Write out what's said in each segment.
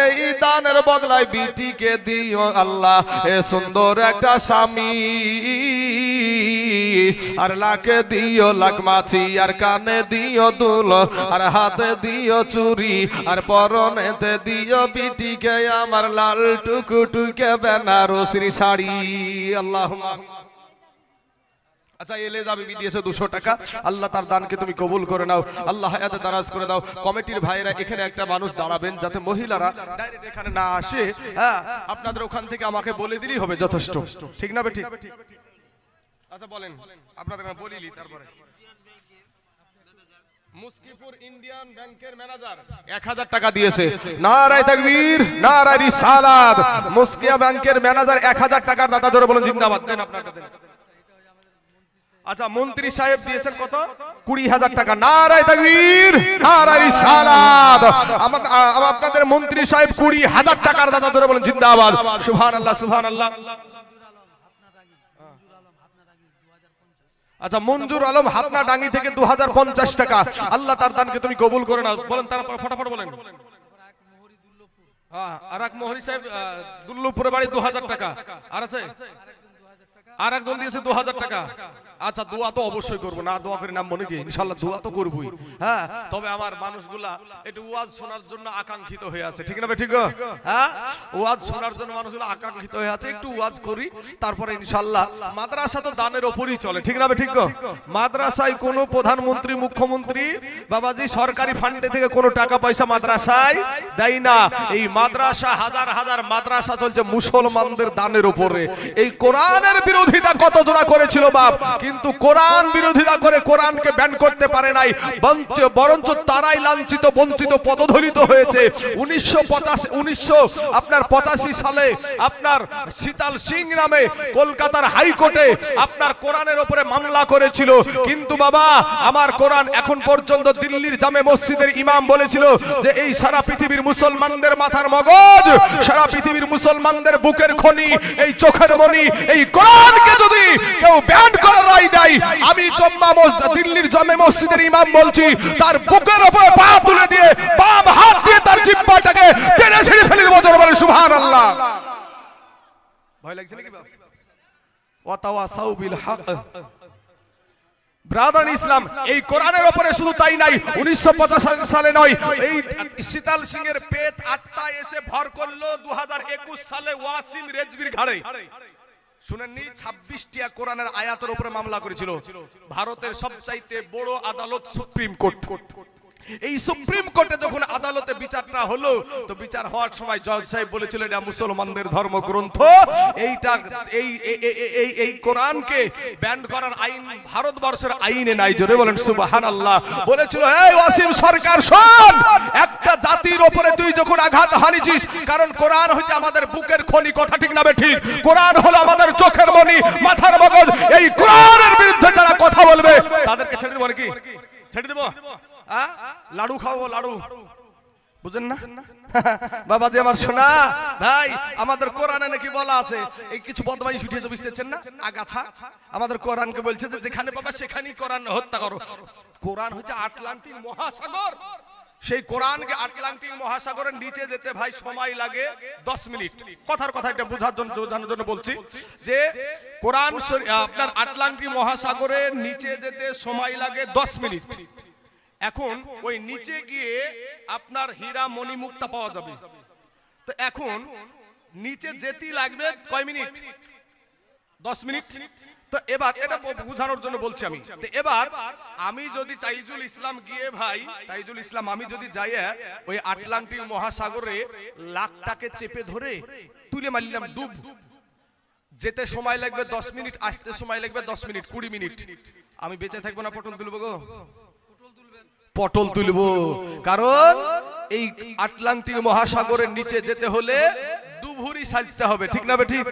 এই দানের বদলায় বিটিকে দিও আল্লাহ এ সুন্দর একটা স্বামী, আর লাকে দিও লাখ মাছি, আর কানে দিও দুল, আর হাতে দিও চুরি, আর পরনেতে দিও বিটিকে আমার লাল টুকুটুকে বেনারসির শাড়ি। আল্লাহুম্মা। আচ্ছা এলে যাবে দিয়েছে 200 টাকা, আল্লাহ তার দানকে তুমি কবুল করে নাও, আল্লাহ হায়াতে দারাজ করে দাও। কমিটির ভাইরা এখানে একটা মানুষ দাঁড়াবেন যাতে মহিলারা ডাইরেক্ট এখানে না আসে, হ্যাঁ আপনাদের ওখান থেকে আমাকে বলে দিলেই হবে যথেষ্ট, ঠিক না বেঠিক? আচ্ছা বলেন আপনাদের বলিলি তারপরে। মুস্কিপুর ইন্ডিয়ান ব্যাংকের ম্যানেজার 1000 টাকা দিয়েছে, নারায়ে তাকবীর নারায়ে রিসালাত। মুস্কিয়া ব্যাংকের ম্যানেজার 1000 টাকার দাতা, জোরে বলেন জিন্দাবাদ। দেন আপনাদের দেন। আচ্ছা মন্ত্রী সাহেব দিয়েছেন কত? 20000 টাকা, নারায়ে তাকবীর নারায়ে রিসালাত। আপনাদের মন্ত্রী সাহেব 20000 টাকার দাতা, জোরে বলেন জিন্দাবাদ। সুবহানাল্লাহ সুবহানাল্লাহ। আচ্ছা মঞ্জুর আলম হাতনা ডাঙ্গি থেকে 2050 টাকা, আল্লাহ তার দানকে তুমি কবুল করে নাও। বলেন তারপর ফটাফট বলেন। হ্যাঁ আর এক মোহরি সাহেব দুল্লুপুরে বাড়ি 2000 টাকা, আর আছে আর একজন দিয়েছে 2000 টাকা। আচ্ছা দোয়া তো অবশ্যই করবো, না দোয়া করে নাম মনে কি ইনশাআল্লাহ দোয়া তো করবই, হ্যাঁ তবে আমার মানুষগুলা একটু ওয়াজ শোনার জন্য আকাঙ্ক্ষিত হয়ে আছে, ঠিক না ঠিক? হ্যাঁ ওয়াজ শোনার জন্য মানুষগুলো আকাঙ্ক্ষিত হয়ে আছে, একটু ওয়াজ করি তারপরে ইনশাআল্লাহ। মাদ্রাসা তো দানের উপরই চলে, ঠিক না ঠিক? মাদ্রাসায় কোনো প্রধানমন্ত্রী মুখ্যমন্ত্রী বাবাজি সরকারি ফান্ডে থেকে কোনো টাকা পয়সা মাদ্রাসায় দেয় না। এই মাদ্রাসা হাজার হাজার মাদ্রাসা চলছে মুসলমানদের দানের উপরে। এই কোরআনের বিরোধিতা কত জনা করেছিল বাপ, কিন্তু কোরআন বিরোধিতা করে কোরআনকে ব্যান করতে পারে নাই, বরঞ্চ তারাই লাঞ্ছিত বঞ্চিত পদধলিত হয়েছে। 1985 সালে আপনার শীতল সিং নামে কলকাতার হাইকোর্টে আপনার কোরআনের উপরে মামলা করেছিল, কিন্তু বাবা আমার কোরআন এখন পর্যন্ত দিল্লির জামে মসজিদের ইমাম বলেছিল যে এই সারা পৃথিবীর মুসলমানদের মাথার মগজ, সারা পৃথিবীর মুসলমানদের বুকের খনি, এই চোখের মনি, এই কোরআনকে যদি কেউ ব্যান করে রায় দেয়, আমি দিল্লির জামে মসজিদের ইমাম বলছি তার বুকের উপর পা তুলে দিয়ে বাম হাত দিয়ে তার জিহ্বাটাকে টেনে ছিঁড়ে ফেলে দেব। জোরে বলে সুবহানাল্লাহ। ভয় লাগছে নাকি বাবা? ওয়াতাওয়াসাউ বিল হক। ব্রাদার ইসলাম, এই কোরআনের উপরে শুধু তাই নাই, 1950 সালে নয়, এই শীতল সিং এর পেট আত্মা এসে ভর করলো 2021 সালে ওয়াসিম রেজভির ঘাড়ে। শুনেননি? 26টা কোরআনের আয়াতের উপরে মামলা করেছিল। ভারতের সবচাইতে বড় আদালত সুপ্রিম কোর্ট। এই সুপ্রিম কোর্টে যখন আদালতে বিচারটা হলো, তো বিচার হওয়ার সময় জজ সাহেব বলেছিল এটা মুসলমানদের ধর্মগ্রন্থ, এইটা এই কোরআনকে ব্যান করার আইন ভারতবর্ষের আইনে নাই। জোরে বলেন সুবহানাল্লাহ। বলেছিল এই ওয়াসিম সরকার শোন, একটা জাতির উপরে তুই যখন আঘাত হানিছিস, কারণ কোরআন হচ্ছে আমাদের বুকের খনি, কথা ঠিক না ঠিক? কোরআন হলো আমাদের চোখের মনি, মাথার মগজ। এই কোরআনের বিরুদ্ধে যারা কথা বলবে তাদেরকে ছেড়ে দেব নাকি? ছেড়ে দেব? লাড়ু খাওয়াবো, লাড়ু, বুঝেন না বাবাজি আমার শোনা ভাই? আমাদের কোরআনে নাকি বলা আছে এই কিছু বদমাইশ উঠেছে, বুঝতেছেন না? আগাছা আমাদের কোরআনকে বলছে যে যেখানে পাবা সেখানেই কোরআন হত্যা করো। কোরআন হচ্ছে আটলান্টিক মহাসাগর, সেই কোরআনকে আটলান্টিক মহাসাগরের নিচে যেতে ভাই সময় লাগে 10 মিনিট। কথার কথা এটা বোঝার জন্য বলছি যে কোরআন আপনার আটলান্টিক মহাসাগরের নিচে যেতে সময় লাগে 10 মিনিট। এখন ওই নিচে গিয়ে আপনার হীরা মণিমুক্তা পাওয়া যাবে, তো এখন নিচে যেতে লাগবে কয় মিনিট? 10 মিনিট। তো এবার এটা বোঝানোর জন্য বলছি আমি। তো এবার আমি যদি তাইজুল ইসলাম গিয়ে ভাই তাইজুল ইসলাম আমি যদি যাই ওই আটলান্টিক মহাসাগরে লাখটাকে চেপে ধরে তুলে মারলাম ডুব, যেতে সময় লাগবে 10 মিনিট, আসতে সময় লাগবে 10 মিনিট 20 মিনিট, আমি বেঁচে থাকবো না পটল তুলবো গো? পটল তুলবো। কারণ এই আটলান্টিক মহাসাগরের নিচে যেতে হলে ডুবুরি সাজতে হবে, ঠিক না ঠিক?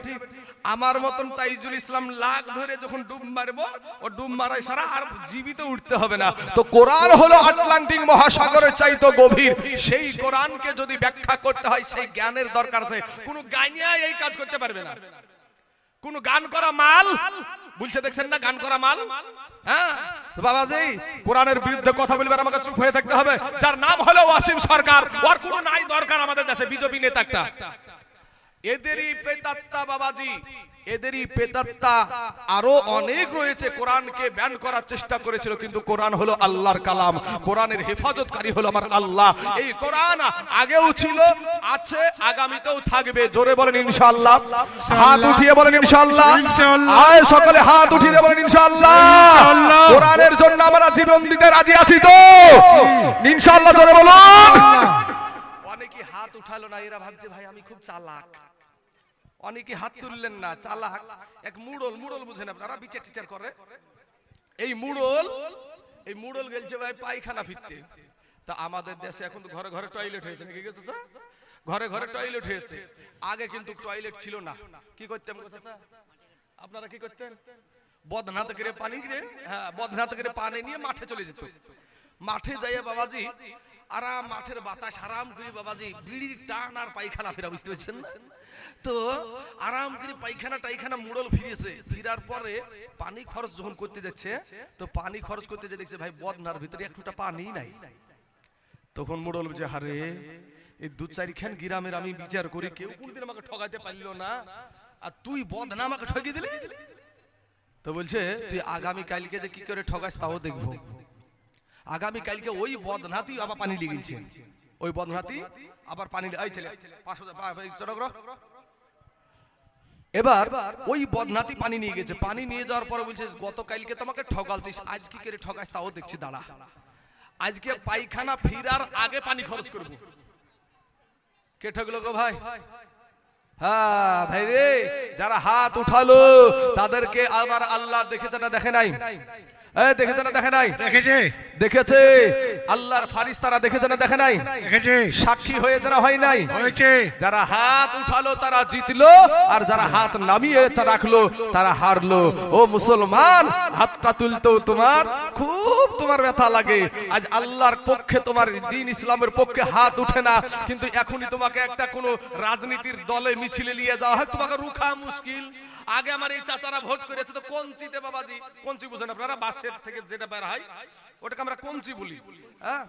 আমার মতন তাইজুল ইসলাম লাখ ধরে যখন ডুব মারবো, ও ডুব মারাই সারা আর জীবিত উঠতে হবে না। তো কোরআন হলো আটলান্টিক মহাসাগরের চাইতে গভীর, সেই কোরআনকে যদি ব্যাখ্যা করতে হয় সেই জ্ঞানের দরকার আছে। কোনো গাইনিয়া এই কাজ করতে পারবে না, কোন গান করা মাল বলছে দেখছেন না গান করা মাল। হ্যাঁ বাবাজি, কোরআনের বিরুদ্ধে কথা বলবার আমাকে চুপ হয়ে থাকতে হবে। যার নাম হলো ওয়াসিম সরকার, ওর কোনো নাই দরকার আমাদের দেশে বিজেপি নেতা একটা। এদেরই পেতাত্তা বাবাজি, এদেরই পেতাত্তা আরো অনেক রয়েছে। কোরআনকে ব্যান করার চেষ্টা করেছিল, কিন্তু কোরআন হলো আল্লাহর কালাম, কোরআনের হেফাজতকারী হলো আমার আল্লাহ। এই কোরআন আগেও ছিল, আছে, আগামীতেও থাকবে। জোরে বলেন ইনশাআল্লাহ, হাত উঠিয়ে বলেন ইনশাআল্লাহ, আয় সকলে হাত উঠিয়ে বলেন ইনশাআল্লাহ। কোরআনের জন্য আমরা জীবন দিতে রাজি আছি তো ইনশাআল্লাহ, জোরে বলুন। অনেকে হাত উঠালো না, এরা ভাবছে ভাই আমি খুব চালাক। অনেকে হাত তুললেন না, চালাক এক মুড়ল। মুড়ল বুঝেন আপনারা, বিচার টিচার করে। এই মুড়ল গেলছে ভাই পায়খানা ফিরতে। তা আমাদের দেশে এখন তো ঘরে ঘরে টয়লেট হয়েছে, নাকি গেছে স্যার? ঘরে ঘরে টয়লেট হয়েছে। আগে কিন্তু টয়লেট ছিল না। কি করতেন আপনারা? কি করতেন? বদনাতে করে পানি, হ্যাঁ বদনাতে করে পানি নিয়ে মাঠে চলে যেত। মাঠে যাইয়া বাবাজি আরাম, মাঠের বাতাস আরাম করে বাবাজি বিড়ির টান আর পায়খানা ফেরা, বুঝতে পারছেন না? তো আরাম করে পায়খানা টাইখানা মুড়ল ফিরেছে। ফিরার পরে পানি খরচ যখন করতে যাচ্ছে, তো পানি খরচ করতে যে দেখছে ভাই বদনার ভিতরে একটুটা পানি নাই। তখন মুড়ল যে হারে এই দু চারিখান গ্রামের আমি বিচার করি, কেউ কোনদিন আমাকে ঠকাইতে পারলো না, আর তুই বদনা আমাকে ঠকিয়ে দিলি। তো বলছে তুই আগামী কালকে যে কি করে ঠকাস তাও দেখবো। আগামী কালকে ওই বদনাতি আবার পানি নিয়ে গেছে, ওই বদনাতি আবার পানি এই ছেলে এবার ওই বদনাতি পানি নিয়ে গেছে। পানি নিয়ে যাওয়ার পর বলছে গতকালকে তোমাকে ঠকালছিস, আজ কি করে ঠকাস তাও দেখছি, দাঁড়া আজকে পায়খানা ফিরার আগে পানি খরচ করবো। কে ঠকলো গো ভাই? হ্যাঁ ভাই রে, যারা হাত উঠালো তাদেরকে আবার আল্লাহ দেখেছে না দেখে নাই? দেখেছে না দেখে নাই? দেখেছে, দেখেছে। আল্লাহর ফারিস্তারা দেখেছে না দেখে নাই? দেখেছে। সাক্ষী হয়েছে না হয় নাই? হয়েছে। যারা হাত উঠালো তারা জিতলো, আর যারা হাত নামিয়ে রাখলো তারা হারলো। ও মুসলমান, হাতটা তুলতেও তোমার খুব তোমার ব্যথা লাগে। আজ আল্লাহর পক্ষে, তোমার দ্বীন ইসলামের পক্ষে হাত উঠে না, কিন্তু এখনই তোমাকে একটা কোনো রাজনীতির দলে মিছিলে নিয়ে যাওয়া হয়, তোমাকে রুখা মুশকিল। আগে আমার এই চাচারা ভোট করেছে তো কঞ্চিতে বাবাজি, কঞ্চি বুঝেন আপনারা? বাসের থেকে যেটা বের হয় ওটাকে আমরা কঞ্চি বলি, হ্যাঁ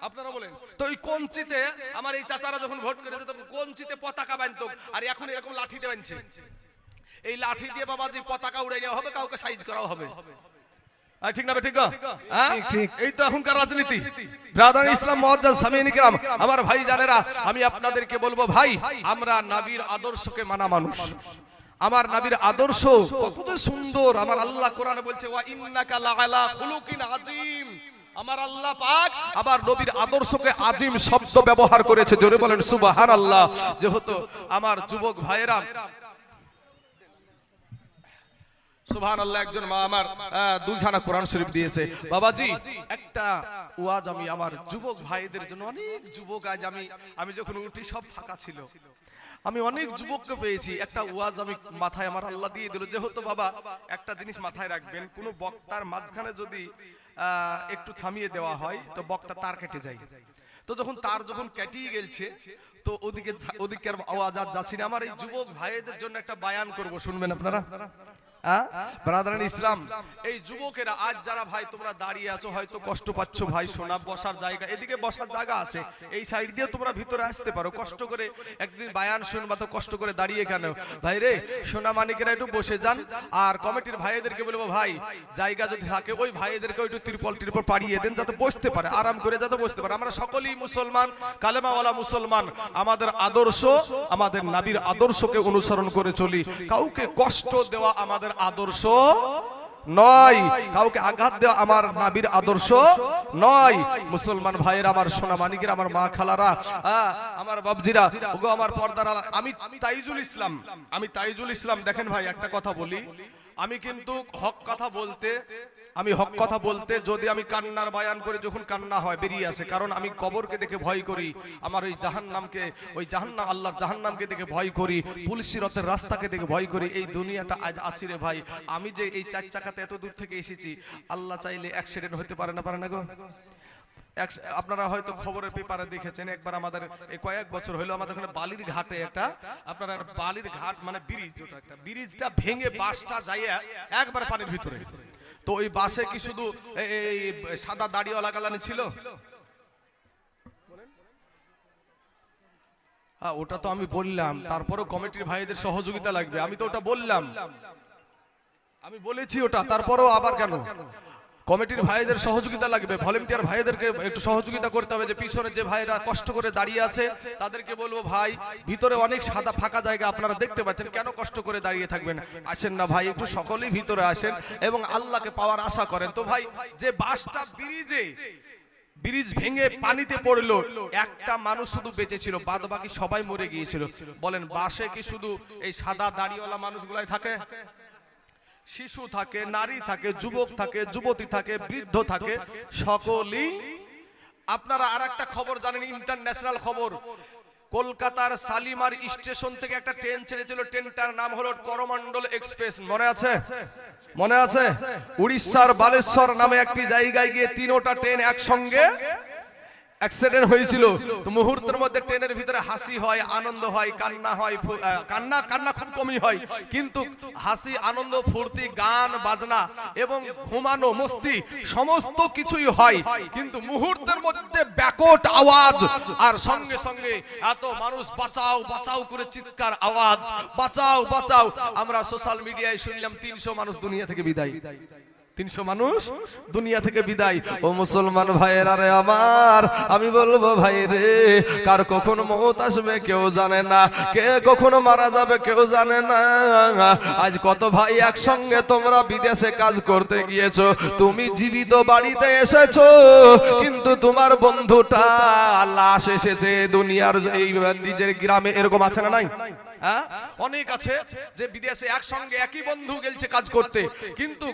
আপনারা বলেন তো। ওই কঞ্চিতে আমার এই চাচারা যখন ভোট করেছে তো কঞ্চিতে পতাকা বাঁধতো, আর এখন এরকম লাঠি দিয়ে বাঁধছে। এই লাঠি দিয়ে বাবাজি পতাকা উড়াই নেওয়া হবে, কাউকে সাইজ করা হবে। ঠিক না? ঠিক। এই তো এখনকার রাজনীতি। ব্রাদার ইসলাম মুআজ্জাজ সামিঈন কিরাম, আমার ভাই জানেরা, আমি আপনাদেরকে বলবো ভাই, আমরা নবীর আদর্শকে মানা মানুষ। আমার নবীর আদর্শ কত সুন্দর। আমার আল্লাহ কোরআনে বলছে ওয়া ইন্নাকা লাআলা খুলুকিন আযীম। আমার আল্লাহ পাক আবার নবীর আদর্শকে আজিম শব্দ ব্যবহার করেছে। জোরে বলেন সুবহানাল্লাহ। যেহেতু আমার যুবক ভাইয়েরা, সুবহানাল্লাহ, একজন মা আমার দুইখানা কোরআন শরীফ দিয়েছে। বাবাজি একটা ওয়াজ আমি আমার যুবক ভাইদের জন্য, অনেক যুবক আজ আমি যখন উঠি সব ফাঁকা ছিল, আমি অনেক যুবককে পেয়েছি। একটা ওয়াজ আমি মাথায় আমার আল্লাহ দিয়ে দিল। যেহেতু বাবা একটা জিনিস মাথায় রাখবেন, কোন বক্তার মাঝখানে যদি একটু থামিয়ে দেওয়া হয় তো বক্তা তার কেটে যায়। তো যখন তার কেটিয়ে গেলছে তো ওদিকে আওয়াজ আর যাচ্ছে না। আমার এই যুবক ভাইদের জন্য একটা বায়ান করব, শুনবেন আপনারা? ব্রাদারান ইসলাম, এই যুবকেরা আজ যারা ভাই তোমরা দাঁড়িয়ে আছো, হয়তো কষ্ট পাচ্ছ ভাই, শোনা বসার জায়গা, এদিকে বসার জায়গা আছে, এই সাইড দিয়ে তোমরা ভিতরে আসতে পারো। কষ্ট করে একদিন বায়ান শুনবা তো কষ্ট করে দাঁড়িয়ে কেন ভাই রে? সোনা মানিকেরা একটু বসে যান। আর কমিটির ভাইদেরকে বলবো ভাই জায়গা যদি থাকে ওই ভাইদেরকে একটু ত্রিপল পাড়িয়ে দেন, যাতে বসতে পারে, আরাম করে যাতে বসতে পারে। আমরা সকলেই মুসলমান, কালেমাওয়ালা মুসলমান। আমাদের আদর্শ, আমাদের নবীর আদর্শকে অনুসরণ করে চলি। কাউকে কষ্ট দেওয়া আমাদের আদর্শ নয়, কাউকে আঘাত দেওয়া আমার নবীর আদর্শ নয়। মুসলমান ভাইয়েরা, আমার সোনা মানিকেরা, আমার মা খালারা, আমার বাবজিরা, ওগো আমার পর্দার, আমি তাইজুল ইসলাম। দেখেন ভাই একটা কথা বলি, আমি কিন্তু হক কথা বলতে যদি আমি কান্নার বায়ান করে, যখন কান্না হয় বেরিয়ে আসে, কারণ আমি কবরকে দেখে ভয় করি, আমার ওই জাহান্নাম আল্লাহর জাহান্নামকে দেখে ভয় করি, পুলিশিরতের রাস্তাকে দেখে ভয় করি। এই দুনিয়াটা আজ আসি রে ভাই, আমি যে এই চার চাকাতে এত দূর থেকে এসেছি, আল্লাহ চাইলে অ্যাক্সিডেন্ট হতে পারে না গো? আপনারা হয়তো খবরের পেপারে দেখেছেন, একবার আমাদের এই কয়েক বছর হলো আমাদের এখানে বালির ঘাটে একটা, আপনারা বালির ঘাট মানে ব্রিজ, ওটা একটা ব্রিজটা ভেঙে বাসটা যাইয়া একবার পানির ভিতরে। তো ওই বাসে কি শুধু এই সাদা দাড়িওয়ালা গালানি ছিল? ওটা তো আমি বললাম, তারপরেও কমিটির ভাইদের সহযোগিতা লাগবে, আমি তো ওটা বললাম, আমি বলেছি ওটা, তারপরেও আবার কেন? কমিটির ভাইদের সহযোগিতা লাগবে, ভলেন্টিয়ার ভাইদেরকে একটু সহযোগিতা করতে হবে। যে পিছনে যে ভাইরা কষ্ট করে দাঁড়িয়ে আছে তাদেরকে বলবো, ভাই ভিতরে অনেক সাদা ফাঁকা জায়গা আপনারা দেখতে পাচ্ছেন, কেন কষ্ট করে দাঁড়িয়ে থাকবেন? আসেন না ভাই, একটু সকলেই ভিতরে আসেন এবং আল্লাহকে পাওয়ার আশা করেন। তো ভাই যে বাসটা ব্রিজ ভেঙে পানিতে পড়লো, একটা মানুষ শুধু বেঁচে ছিল, বাদ বাকি সবাই মরে গিয়েছিল। বলেন বাসে কি শুধু এই সাদা দাড়িওয়ালা মানুষগুলাই থাকে? শিশু থাকে, নারী থাকে, যুবক থাকে, যুবতী থাকে, বৃদ্ধ থাকে, সকলেই। আপনারা আর একটা খবর জানেন, ইন্টারন্যাশনাল খবর, কলকাতার শালিমার স্টেশন থেকে একটা ট্রেন ছেড়েছিল, ট্রেনটার নাম হলো করমণ্ডল এক্সপ্রেস, মনে আছে? মনে আছে? উড়িষ্যার বালেশ্বর নামে একটি জায়গায় গিয়ে তিনটা ট্রেন একসঙ্গে অ্যাক্সিডেন্ট হয়েছিল। তো মুহূর্তের মধ্যে ট্রেনের ভিতরে হাসি হয়, আনন্দ হয়, কান্না হয়, কান্না খুব কমই হয়, কিন্তু হাসি, আনন্দ, ফুর্তি, গান বাজনা এবং ঘুমানো, মস্তি সমস্ত কিছুই হয়, কিন্তু মুহূর্তের মধ্যে ব্যাকট আওয়াজ, আর সঙ্গে সঙ্গে এত মানুষ বাঁচাও বাঁচাও করে চিৎকার আওয়াজ, বাঁচাও বাঁচাও। আমরা সোশ্যাল মিডিয়ায় শুনলাম 300 মানুষ দুনিয়া থেকে বিদায়, 300 মানুষ দুনিয়া থেকে বিদায়। ও মুসলমান ভাইয়েরা রে আমার, আমি বলবো ভাই রে, কার কখন মওত আসবে কেউ জানে না, কে কখনো মারা যাবে কেউ জানে না। আজ কত ভাই একসঙ্গে তোমরা বিদেশে কাজ করতে গিয়েছো, তুমি জীবিত বাড়িতে এসেছো, কিন্তু তোমার বন্ধুটা লাশ এসেছে দুনিয়ার এই নিজের গ্রামে। এরকম আছে না নাই? অনেক আছে যে বিদেশে একসঙ্গে একই বন্ধু গেলছে কাজ করতে, কিন্তু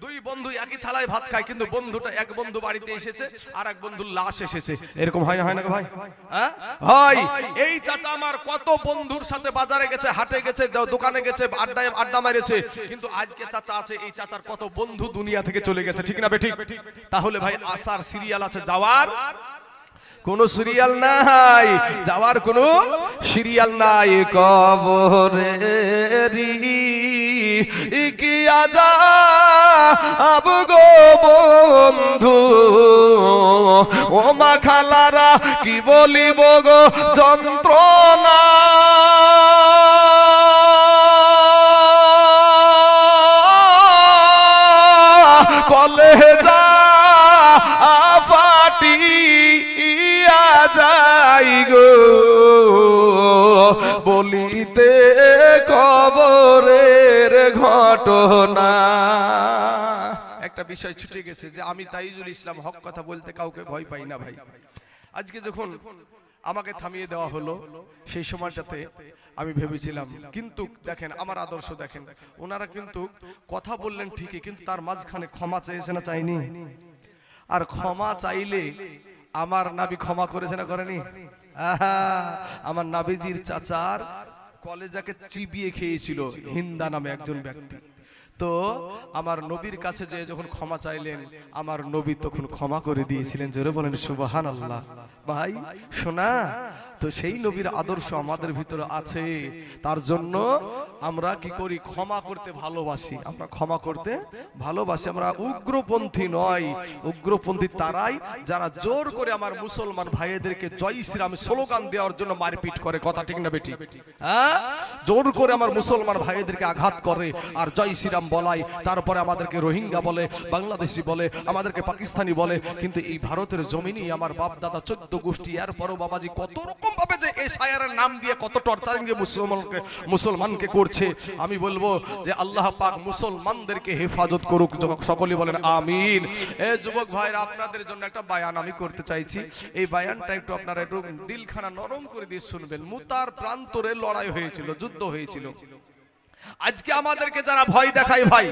দুই বন্ধু একই থালায় ভাত খায়, কিন্তু বন্ধুটা এক বন্ধু বাড়িতে এসেছে আর এক বন্ধুর লাশ এসেছে। এরকম হয় না? হয় না ভাই? হয়। এই চাচা আমার কত বন্ধুর সাথে বাজারে গেছে, হাটে গেছে, দোকানে গেছে, আড্ডা মেরেছে, কিন্তু আজকে চাচা আছে, এই চাচার কত বন্ধু দুনিয়া থেকে চলে গেছে, ঠিক না বেঠিক? তাহলে ভাই আসার সিরিয়াল আছে, যাওয়ার কোন সিরিয়াল নাই, যাওয়ার কোন সিরিয়াল নাই। কবরেরি কি আযাব গো বন্ধু, ও মা খালারা কি বলিব গো যন্ত্রণা, কলেজা ফাটি যাই গো বলিতে কবরের ঘটনা। একটা বিষয় ছুটে গেছে যে আমি তাইজুল ইসলাম হক কথা বলতে কাউকে ভয় পাই না ভাই। আজকে যখন আমাকে থামিয়ে দেওয়া হলো, সেই সময়টাতে আমি ভেবেছিলাম, কিন্তু দেখেন আমার আদর্শ দেখেন, ওনারা কিন্তু কথা বললেন ঠিকই, কিন্তু তার মাঝখানে ক্ষমা চেয়েছে না চাইনি? আর ক্ষমা চাইলে আমার নবী ক্ষমা করেছে না করেনি? আমার নবীজির চাচার কলেজাকে চিবিয়ে খেয়েছিল হিন্দা নামে একজন ব্যক্তি। তো আমার নবীর কাছে যে যখন ক্ষমা চাইলেন, আমার নবী তখন ক্ষমা করে দিয়েছিলেন। জোরে বলেন সুবহানাল্লাহ। ভাই শোনা, তো সেই নবীর আদর্শ আমাদের ভিতরে আছে, তার জন্য আমরা কি করি? ক্ষমা করতে ভালোবাসি, আমরা ক্ষমা করতে ভালোবাসি। আমরা উগ্রপন্থী নয়। উগ্রপন্থী তারাই যারা জোর করে আমার মুসলমান ভাইদেরকে জয় শ্রীরাম স্লোগান দেওয়ার জন্য মারপিট করে, কথা ঠিক না বেটি? জোর করে আমার মুসলমান ভাইদেরকে আঘাত করে আর জয় শ্রীরাম বলাই, তারপরে আমাদেরকে রোহিঙ্গা বলে, বাংলাদেশি বলে, আমাদেরকে পাকিস্তানি বলে। কিন্তু এই ভারতের জমিনই আমার বাপ দাদা 14 গোষ্ঠী, এরপরও বাবাজি কত রকম ভাবে যে এই শায়ারের নাম দিয়ে কত টর্চারিং যে মুসলমানকে করছে। আমি বলবো যে আল্লাহ পাক মুসলমানদেরকে হেফাজত করুক, সকলে বলেন আমিন। এই যুবক ভাইরা, আপনাদের জন্য একটা বায়ান আমি করতে চাইছি। এই বায়ানটা একটু আপনারা একটু দিলখানা নরম করে দিয়ে শুনবেন। মুতার প্রান্তরে লড়াই হয়েছিল, যুদ্ধ হয়েছিল। আজকে আমাদেরকে যারা ভয় দেখায়, ভাই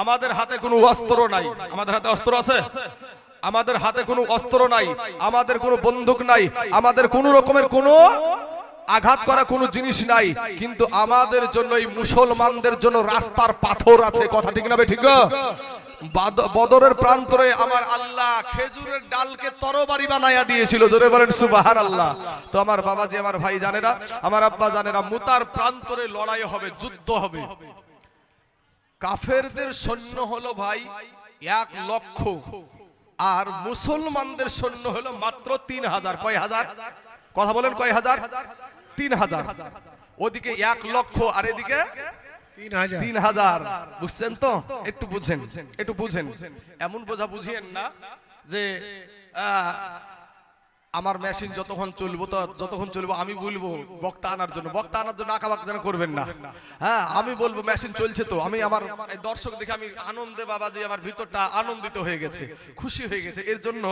আমাদের হাতে কোনো অস্ত্র নাই। আমাদের হাতে অস্ত্র আছে? আমাদের হাতে কোনো অস্ত্র নাই, আমাদের কোনো বন্দুক নাই, আমাদের কোনো রকমের কোনো আঘাত করা কোনো জিনিস নাই, কিন্তু আমাদের জন্য, এই মুসলমানদের জন্য রাস্তার পাথর আছে, কথা ঠিক না ঠিক? বদরের প্রান্তরে আমার আল্লাহ খেজুরের ডালকে তরবারি বানায়া দিয়েছিল, জোরে বলেন সুবহানাল্লাহ। তো আমার বাবাজি, আমার ভাই জানেরা, আমার আব্বা জানেরা, মুতার প্রান্তরে লড়াই হবে, যুদ্ধ হবে। কাফেরদের সৈন্য হলো ভাই 1 লক্ষ, আর মুসলমানদের সৈন্য হলো মাত্র 3000। কয় হাজার? কথা বলেন, কয় হাজার? 3000। ওদিকে 1 লক্ষ আর এদিকে 3000। বুঝছেন তো? একটু বুঝেন, একটু বুঝেন। এমন বোঝা বুঝিয়েন না যে আমার মেশিন যতক্ষণ চলবো আমি বলবো বক্তা আনার জন্য আঁকাবাক যেন করবেন না। হ্যাঁ, আমি বলবো মেশিন চলছে তো, আমি আমার দর্শক দেখে আমি আনন্দে বাবাজি আমার ভিতরটা আনন্দিত হয়ে গেছে, খুশি হয়ে গেছে। এর জন্য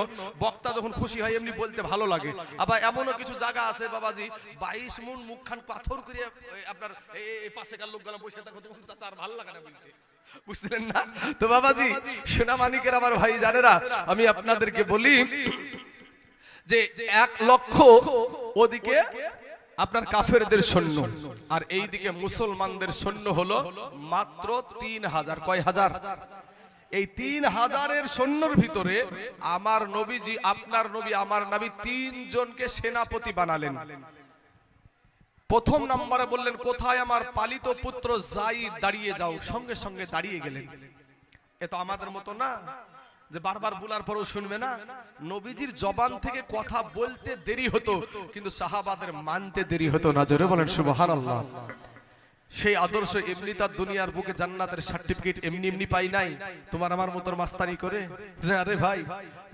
বক্তা যখন খুশি হয় এমনি বলতে ভালো লাগে। আবার এমনও কিছু জায়গা আছে বাবাজি 22 মণ মুখখান পাথর করে আপনার এই পাশে কার লোকগুলো বসে থাকো, তখন চাচা আর ভালো লাগে না বলতে, বুঝলেন না? তো বাবাজি, সোনামানিকের আমার ভাই জানেরা, আমি আপনাদেরকে বলি যে 1 লক্ষ ওদিকে আপনার কাফেরদের সৈন্য, আর এইদিকে মুসলমানদের সৈন্য হলো মাত্র 3000। কয় হাজার? এই 3000-এর সৈন্যর ভিতরে আমার নবীজি, আপনার নবী, আমার নবী 3 জনকে সেনাপতি বানালেন। প্রথম নম্বরে বললেন, কোথায় আমার পালিত পুত্র যায়েদ, দাঁড়িয়ে যাও। সঙ্গে সঙ্গে দাঁড়িয়ে গেলেন। এ তো আমাদের মতো না যে বারবার বলার পরেও শুনবে না। নবীজির জবান থেকে কথা বলতে দেরি হতো, কিন্তু সাহাবাদের মানতে দেরি হতো না, জোরে বলেন সুবহানাল্লাহ। সেই আদর্শ এমনি তার দুনিয়ার বুকে জান্নাতের সার্টিফিকেট এমনি এমনি পাই নাই। তোমার আমার মতো মাস্তানি করে, আরে ভাই,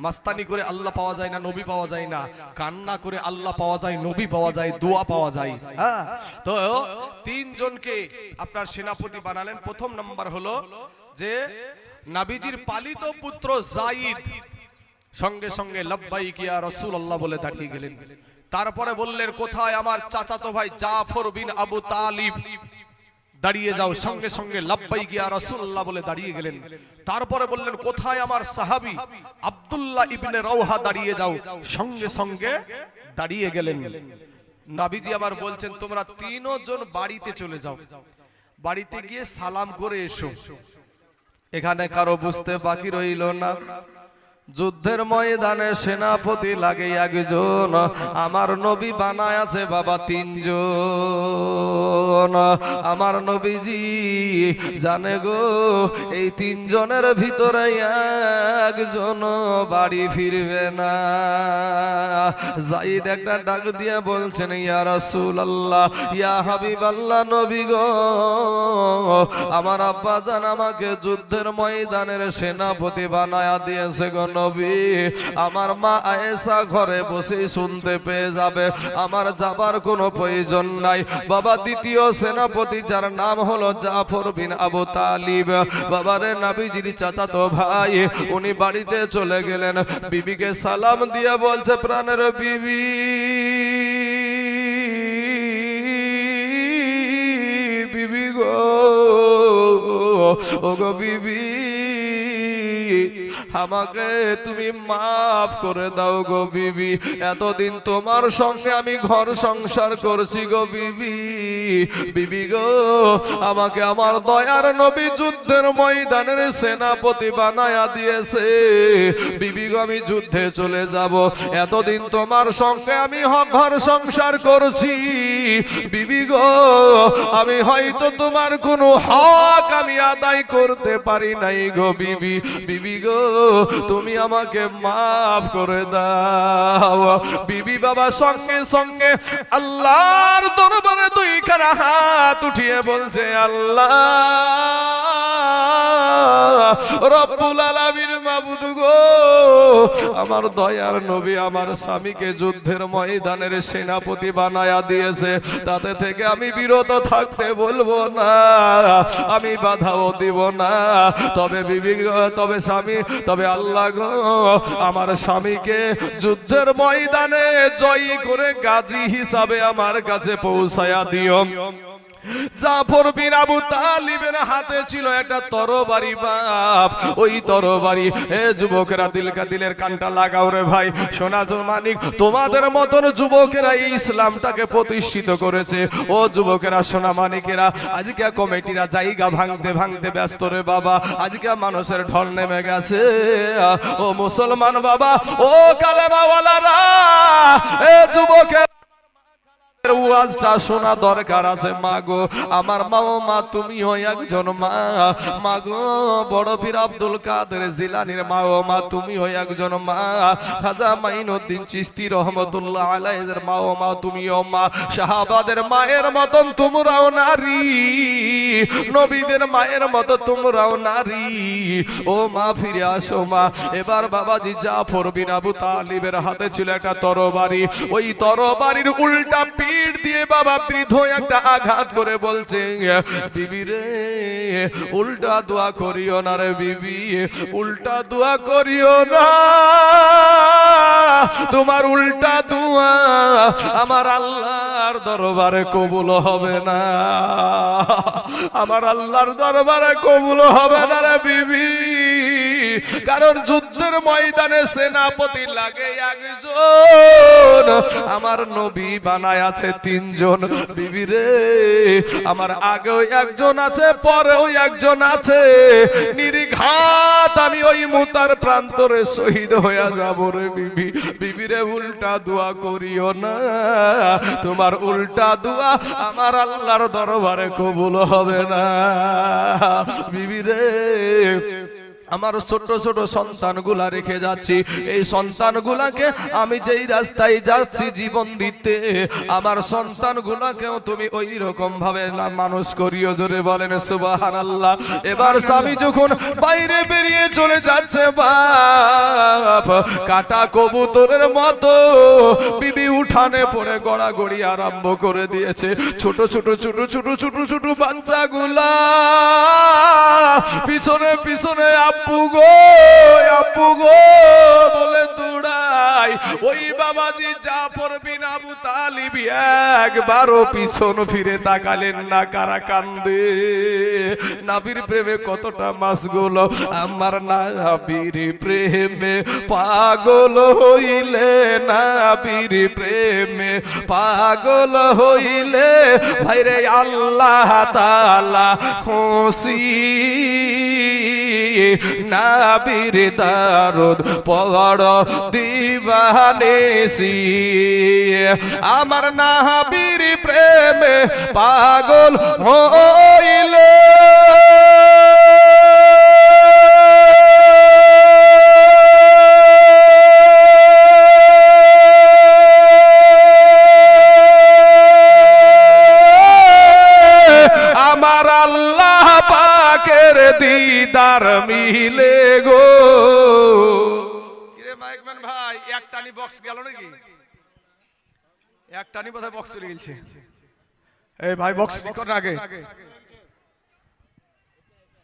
মাস্তানি করে আল্লাহ পাওয়া যায় না, নবী পাওয়া যায় না। কান্না করে আল্লাহ পাওয়া যায়, নবী পাওয়া যায়, দোয়া পাওয়া যায়। হ্যাঁ, তো 3 জনকে আপনার সেনাপতি বানালেন। প্রথম নাম্বার হলো যে নবীজির পালিত পুত্র যায়েদ সঙ্গে সঙ্গে লব্বাইক ইয়া রাসূলুল্লাহ বলে দাঁড়িয়ে গেলেন। তারপরে বললেন, কোথায় আমার চাচাতো ভাই জাফর বিন আবু তালিব, দাঁড়িয়ে যাও। সঙ্গে সঙ্গে লব্বাইক ইয়া রাসূলুল্লাহ বলে দাঁড়িয়ে গেলেন। তারপরে বললেন, কোথায় আমার সাহাবী আব্দুল্লাহ ইবনে রাওহা, দাঁড়িয়ে যাও। সঙ্গে সঙ্গে দাঁড়িয়ে গেলেন। নবীজি আবার বলছেন, তোমরা 3 জন বাড়িতে চলে যাও, বাড়িতে গিয়ে সালাম করে এসো। এখানে কারো বুঝতে বাকি রইল না, যুদ্ধের ময়দানে সেনাপতি লাগে 1 জন, আমার নবী বানায় আছে বাবা 3 জন। আমার নবীজি জানে গো, এই 3 জনের ভিতরে 1 জন বাড়ি ফিরবে না। যায়েদ একটা ডাক দিয়ে বলছেন, ইয়া রাসূলুল্লাহ, ইয়া হাবিবাল্লাহ, নবী গো, আমার আব্বা জান আমাকে যুদ্ধের ময়দানের সেনাপতি বানায়া দিয়েছে গো নবী। আমার মা আয়েশা ঘরে বসে শুনতে পেয়ে যাবে, আমার যাবার কোনো প্রয়োজন নাই। বাবা, দ্বিতীয় সেনাপতি যার নাম হলো জাফর বিন আবু তালিব, বাবারে নবীজির চাচাতো ভাই, উনি বাড়িতে চলে গেলেন। বিবিকে সালাম দিয়ে বলছে, প্রাণের বিবি, বিবি গো, ও গো বিবি, আমাকে তুমি মাফ করে দাও গো বিবি। এতদিন তোমার সঙ্গে আমি ঘর সংসার করছি গো বিবি। বিবি গো, আমাকে আমার দয়ার নবী যুদ্ধের ময়দানের সেনাপতি বানায়া দিয়েছে। বিবি গো, আমি যুদ্ধে চলে যাব। এতদিন তোমার সঙ্গে আমি ঘর সংসার করছি। বিবি গো, আমি হয়তো তোমার কোনো হক আমি আদায় করতে পারি নাই গো বিবি। বিবি গো, তুমি আমাকে মাফ করে দাও। বিবি বাবা সঙ্গে সঙ্গে আল্লাহর দরবারে 2খানা হাত উঠিয়ে বলছে, আল্লাহ রব্বুল আলামিন, মাবুদ গো, আমার দয়ার নবী আমার স্বামীকে যুদ্ধের ময়দানের সেনাপতি বানায়া দিয়েছে, তাতে থেকে আমি বিরত থাকতে বলবো না, আমি বাধাও দিব না। তবে বিবি, তবে স্বামী, তবে আল্লাহ গো, আমার স্বামীকে যুদ্ধের ময়দানে জয়ী করে গাজী হিসাবে আমার কাছে পৌঁছায়া দিও। জাফর বিন আবু তালিবের হাতে ছিল একটা তরবারি বাপ, ওই তরবারি। এ যুবকেরা দিলের কানটা লাগাও রে ভাই, সোনা মানিক, তোমাদের মতন যুবকেরা এই ইসলামটাকে প্রতিষ্ঠিত করেছে। ও যুবকেরা, সোনা মানিকেরা, আজকে কমিটিরা জায়গা ভাঙতে ভাঙতে ব্যস্ত রে বাবা, আজকে মানুষের ঢল নেমে গেছে। ও মুসলমান বাবা, ও কালেমাওয়ালারা, এ যুবকেরা, ওয়াজটা শোনা দরকার আছে। মাগো আমার মা, ও মা, তুমিও একজন মা। মাগো বড় পীর আব্দুল কাদের জিলানীর মা, ও মা, তুমিও একজন মা। খাজা মাইনুদ্দিন চিশতি রহমতুল্লাহ আলাইহির মা, ও মা, তুমিও মা। সাহাবাদের মায়ের মতন তোমরাও নারী, নবীদের মায়ের মতো তোমরাও নারী। ও মা, ফিরে আসো মা। এবার বাবাজি জাফর বিন আবু তালিবের হাতে ছিল একটা তরবারি, ওই তরবারির উল্টা পিঠ দিয়ে বাবা বৃদ্ধ একটা আঘাত করে বলছে, বিবি রে, উল্টা দোয়া করিও না রে বিবি, উল্টা দোয়া করিও না। তোমার উল্টা দোয়া আমার আল্লাহর দরবারে কবুল হবে না, আমার আল্লাহর দরবারে কবুল হবে না রে বিবি। কারণ যুদ্ধের ময়দানে সেনাপতি লাগে একজন, আমার নবী বানায় আছে তিনজন। বিবি রে, আমার আগেও একজন আছে, পরেও একজন আছে, নির্ঘাত আমি ওই মুতার প্রান্তরে শহীদ হয়ে যাব রে বিবি। বিবি রে, উল্টা দোয়া করিও না, তোমার উল্টা দোয়া আমার আল্লাহর দরবারে কবুল হবে না। বিবি রে, আমার ছোট ছোট সন্তানগুলা রেখে যাচ্ছি, এই সন্তানগুলাকে আমি যেই রাস্তায় যাচ্ছি জীবন দিতে, আমার সন্তানগুলাকেও তুমি ওই রকম ভাবে মানুষ করিও। জোরে বলেন সুবহানাল্লাহ। এবার স্বামী যখন বাইরে বেরিয়ে চলে যাচ্ছে, বাপ কাটা কবুতরের মতো বিবি উঠানে পড়ে গড়াগড়ি আরম্ভ করে দিয়েছে। ছোট ছোট ছোট ছোট ছোট ছোট বাচ্চাগুলা পিছনে পিছনে আব্বু গো, আব্বু গো বলে দৌড়াই। ওই বাবাজি জাফর বিন আবু তালিব একবারও পিছন ফিরে তাকালেন না। কারা কান্দে? নবীর প্রেমে কতটা মাশগুল, আমার নবীর প্রেমে পাগল হইলে, নবীর প্রেমে পাগল হইলে ভাইরে আল্লাহ তাআলা খুশি। নবীর দরুদ পড় দিবানিসি, আমার নবীর প্রেমে পাগল হইলে আমার আল্লাহ পাকের দিদার মিলে গো। কিরে মাইকম্যান ভাই, একটানি বক্স গেল নাকি? একটানি বোধহয় বক্স চলে গেছে। এই ভাই বক্স ঠিক কর আগে,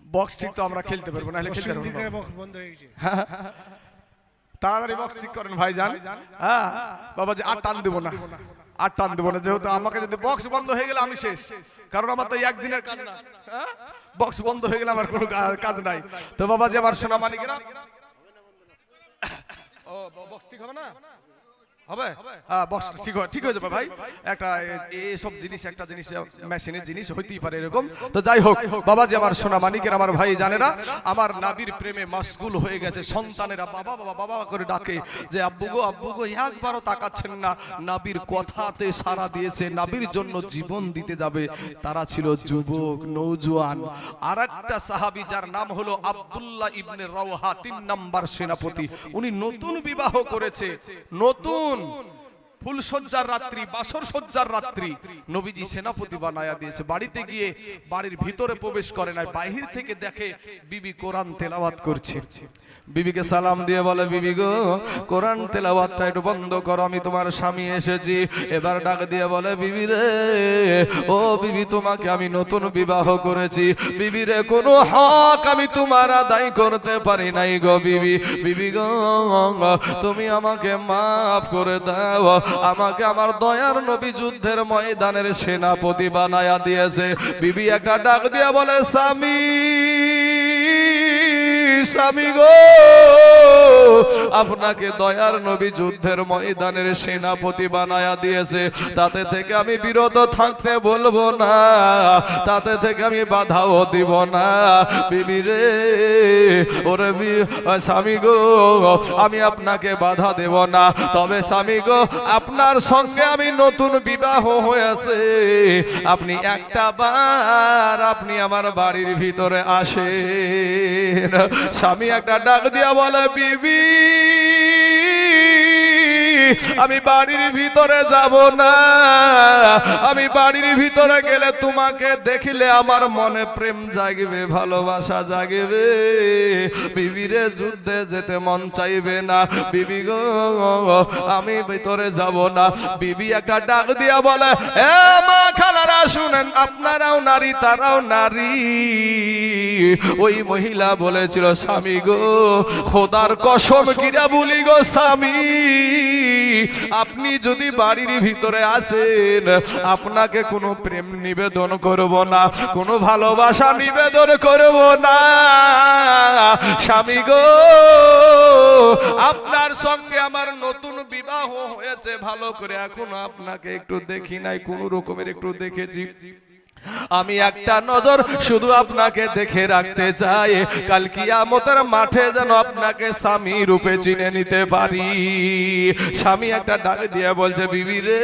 বক্স ঠিক তো আমরা খেলতে পারবো না, খেলতে পারবো না, বক্স বন্ধ হয়ে গেছে। তাড়াতাড়ি বক্স ঠিক করেন ভাই যান। হ্যাঁ বাবাজি, আর টান দেবো না, আর টান দেবো না, যেহেতু আমাকে যদি বক্স বন্ধ হয়ে গেলে আমি শেষ, কারণ আমার তো একদিনের কাজ না। বক্স বন্ধ হয়ে গেলে আমার কোনো কাজ নাই। তো বাবাজি আমার সোনা মানিকেরা, ও বক্স ঠিক হবে না? হবে? বক্স ঠিক হয়ে যাবে ভাই। একটা এইসব জিনিস, একটা জিনিস মেশিনের জিনিস হইতেই পারে এরকম। তো যাই হোক বাবাজি আমার সোনা মানিকের, আমার ভাই জানেরা, আমার নবীর প্রেমে মাশগুল হয়ে গেছে। সন্তানেরা বাবা বাবা বাবা করে ডাকে যে আব্বু গো, আব্বু গো, একবারও তাকাচ্ছেন না। নবীর কথাতে সাড়া দিয়েছে, নবীর জন্য জীবন দিতে যাবে। তারা ছিল যুবক, নওজোয়ান। আর একটা সাহাবী যার নাম হলো আব্দুল্লাহ ইবনে রাওহা, 3 নাম্বার সেনাপতি। উনি নতুন বিবাহ করেছে, নতুন ফুলসজ্জার রাত্রি, বাসর সজ্জার রাত্রি নবীজি সেনাপতি বানায়া দিয়েছে। বাড়িতে গিয়ে বাড়ির ভিতরে প্রবেশ করে নাই, বাহির থেকে দেখে বিবি কোরআন তেলাওয়াত করছে। বিবিকে সালাম দিয়ে বলে, বিবি গো, কোরআন তেলাওয়াতটা একটু বন্ধ করো, আমি তোমার স্বামী এসেছি। এবার ডাক দিয়ে বলে, বিবি রে, ও বিবি, তোমাকে আমি নতুন বিবাহ করেছি। বিবি রে, কোনো হক আমি তোমার আদায় করতে পারি নাই গো বিবি। বিবি গো, তুমি আমাকে মাফ করে দাও। আমাকে আমার দয়ার নবী যুদ্ধের ময়দানের সেনাপতি বানায়া দিয়েছে। বিবি একটা ডাক দিয়া বলে, স্বামী স্বামী গো, আপনাকে দয়ার নবী যুদ্ধের ময়দানের সেনাপতি বানায়া দিয়েছে, তাতে থেকে আমি বিরত থাকতে বলবো না, তাতে থেকে আমি বাধাও দিব না। বিবি রে, ওরে স্বামী গো, আমি আপনাকে বাধা দেব না, তবে স্বামী গো আপনার সঙ্গে আমি নতুন বিবাহ হয়েছে, আপনি একটা বার আপনি আমার বাড়ির ভিতরে আসেন। স্বামী একটা ডাক দিয়া বলে, বিবি আমি বাড়ির ভিতরে যাব না, আমি বাড়ির ভিতরে গেলে তোমাকে দেখলে আমার মনে প্রেম জাগবে, ভালোবাসা জাগবে, বিবিরে যুদ্ধে যেতে মন চাইবে না। বিবি গো আমি ভিতরে যাব না। বিবি একটা ডাক দিয়া বলে, এ মা খালারা শুনেন, আপনারাও নারী তারাও নারী। ওই মহিলা বলেছিল, স্বামী গো খোদার কসম কিরা বলি গো স্বামী, আপনি যদি বাড়ির ভিতরে আসেন আপনাকে কোনো প্রেম নিবেদন করব না, কোনো ভালোবাসা নিবেদন করব না। স্বামী গো আপনার সঙ্গে আমার নতুন বিবাহ হয়েছে, ভালো করে এখনো আপনাকে একটু দেখি নাই, কোন রকমের একটু দেখেছি, আমি একটা নজর শুধু আপনাকে দেখে রাখতে চাই, কাল কিয়ামতের মাঠে যেন আপনাকে স্বামী রূপে চিনে নিতে পারি। স্বামী একটা ডাক দিয়ে বলছে, বিবি রে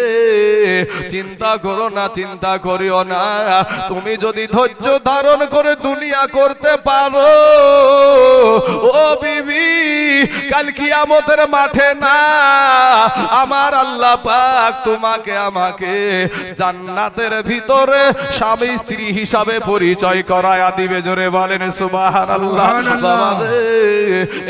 চিন্তা করো না, চিন্তা করিও না, তুমি যদি ধৈর্য ধারণ করে দুনিয়া করতে পারো, ও বিবি কাল কিয়ামতের মাঠে না আমার আল্লাহ পাক তোমাকে আমাকে জান্নাতের ভিতরে স্বামী স্ত্রী হিসাবে পরিচয় করায়া দিবে। জোরে বলেন সুবহানাল্লাহ। বাবা রে,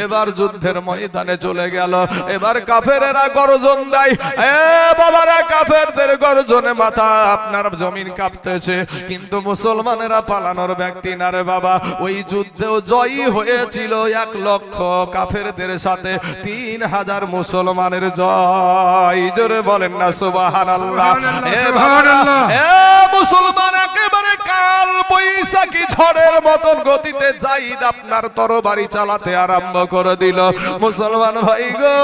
এবার যুদ্ধের ময়দানে চলে গেল। এবার কাফেরেরা গর্জন দেয়, এ বাবারা কাফেরদের গর্জনে মাথা আপনার জমিন কাঁপতেছে, কিন্তু মুসলমানেরা পালানোর ব্যক্তি না রে বাবা। ওই যুদ্ধেও জয়ী হয়েছিল 1 লক্ষ কাফেরদের সাথে 3000 মুসলমানের জয়। জোরে বলেন না সুবহানাল্লাহ। এ বাবারা, এ মুসলমান একেবারে কাল বৈশাখী ঝড়ের মতন গতিতে জাইদ আপনার তরবারি চালাতে আরম্ভ করে দিল। মুসলমান ভাই গো,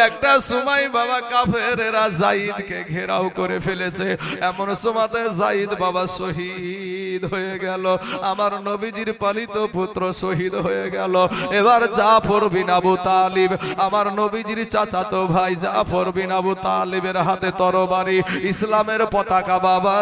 একটা সময় বাবা কাফেরেরা জাইদকে ঘেরাও করে ফেলেছে, এমন সময়তে জাইদ বাবা শহীদ হয়ে গেল, আমার নবীজির পালিত পুত্র শহীদ হয়ে গেল। এবার জাফর বিন আবু তালিব, আমার নবীজির চাচাতো ভাই জাফর বিন আবু তালিবের হাতে তরবারি, ইসলামের পতাকা বাবা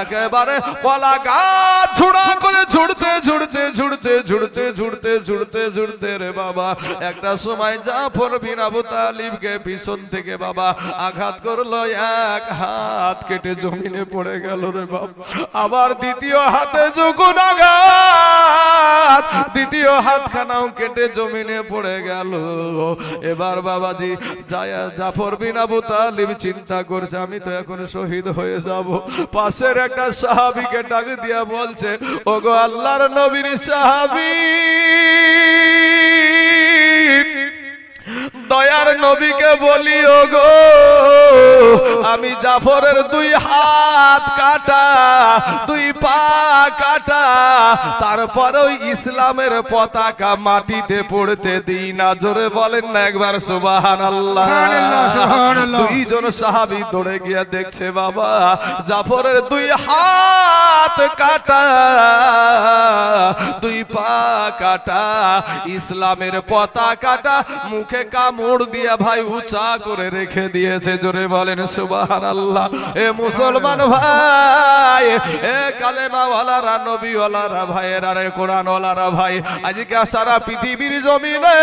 একেবারে কলা গাছ ঝুড়া করে ঝুড়তে ঝুড়তে ঝুড়তে ঝুড়তে ঝুড়তে ঝুড়তে ঝুড়তে রে বাবা একটা সময় জাফর বিন আবু তালিবকে পিছন থেকে বাবা আঘাত করলো, 1 হাত কেটে জমিনে পড়ে গেল রে বাবা। আবার দ্বিতীয় হাতে যখন আঘাত, দ্বিতীয় হাতখানাও কেটে জমিনে পড়ে গেল। এবার বাবাজি জাফর বিন আবু তালিব চিন্তা করছে, আমি তো এখন শহীদ হয়ে যাব। পাশের একটা সাহাবীকে ডাক দিয়া বলছে, ওগো আল্লাহর নবীর সাহাবী, দয়ার নবীকে বলি, ওগো আমি জাফরের 2 হাত কাটা, 2 পা কাটা, তারপরেও ইসলামের পতাকা মাটিতে পড়তে দিই না। জোরে বলেন না একবার সুবহানাল্লাহ। 2 জন সাহাবী দৌড়ে গিয়ে দেখছে বাবা জাফরের 2 হাত কাটা, 2 পা কাটা, ইসলামের পতাকাটা মুখে কামড় দিয়া ভাই উঁচা করে রেখে দিয়েছে। জোরে বলেন সুবহানাল্লাহ। এ মুসলমান ভাই, এ কালেমা ওয়ালারা, নবী ওয়ালারা ভাইয়েরা, রে কোরআন ওয়ালারা ভাই, আজকে সারা পৃথিবীর জমিনে,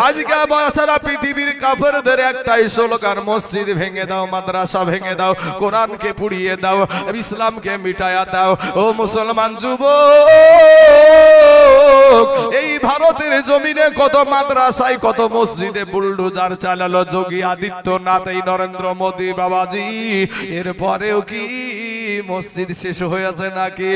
আজকে সারা পৃথিবীর কাফেরদের একটাই স্লোগান, মসজিদ ভেঙে দাও, মাদ্রাসা ভেঙে দাও, কোরআনকে পুড়িয়ে দাও, ইসলামকে মিটায়া দাও। ও মুসলমান যুবক, এই ভারতের জমিনে কত মাদ্রাসায় কত মসজিদে বুলডোজার চালালো যোগী আদিত্যনাথ, এই নরেন্দ্র মোদী বাবাজি, এরপরেও কি মসজিদ শেষ হয়েছে নাকি?